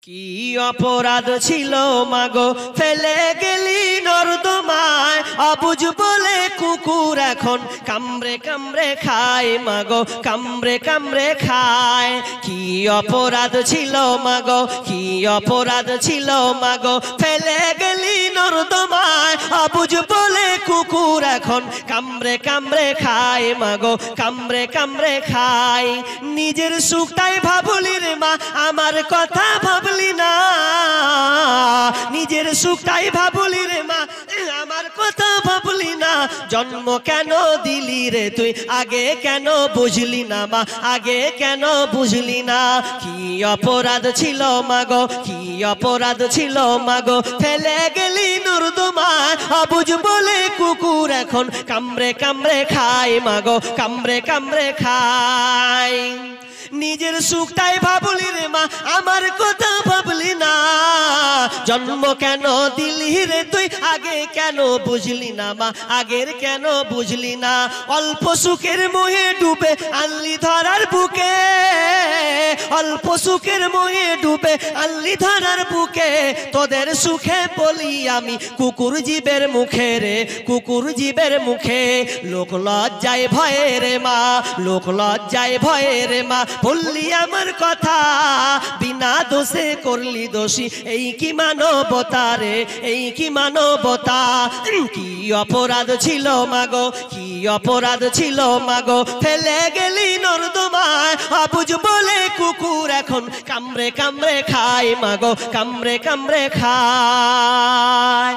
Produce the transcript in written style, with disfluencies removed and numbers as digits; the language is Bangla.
কি অপরাধ ছিল মাগো ফেলে গেলি নর্দমায়, অবুঝ বলে কুকুর এখন কামড়ে কামড়ে খায় মাগো, কামড়ে কামড়ে খায়। কি অপরাধ ছিল মাগো, কি অপরাধ ছিল মাগো ফেলে গেলি নর্দমায়, অবুঝ বলে কুকুর এখন কামড়ে কামড়ে খায় মাগো, কামড়ে কামড়ে খায়। নিজের সুখটাই ভাবলি রে মা, আমার কথা ভাবলি না। নিজের সুখটাই ভাবলি রে মা, আমার কথা ভাবলি না। জন্ম কেন দিলি রে তুই, আগে কেন বুঝলি না মা, আগে কেন বুঝলি না। কি অপরাধ ছিল মাগো, কি অপরাধ ছিল মাগো ফেলে গেলি নর্দমায়, অবুঝ বলে কুকুর এখন কামড়ে কামড়ে খায় মাগো, কামড়ে কামড়ে খায়। নিজের সুখটাই ভাবলি রে মা, আমার কথা ভাবলি না। জন্ম কেন দিলি রে তুই, আগে কেন বুঝলি না মা, আগের কেন বুঝলি না। অল্প সুখের মোহে ডুবে আনলি ধরার বুকে, অল্প সুখের মোহে ডুবে আনলি ধরার বুকে। তোদের সুখে বলি আমি কুকুর জীবের মুখে রে, কুকুর জীবের মুখে। লোক লজ্জায় ভয়ে রে মা, লোক লজ্জায় ভয়ে রে মা বললি আমার কথা, বিনা দোষে করলি দোষী। এই কি মানবতা রে, এই কি মানবতা। কি অপরাধ ছিল মাগো, কি অপরাধ ছিল মাগো ফেলে গেলি নর্দমায়, অবুঝ বলে কুকুর এখন কামড়ে কামড়ে খায় মাগো, কামড়ে কামড়ে খায়।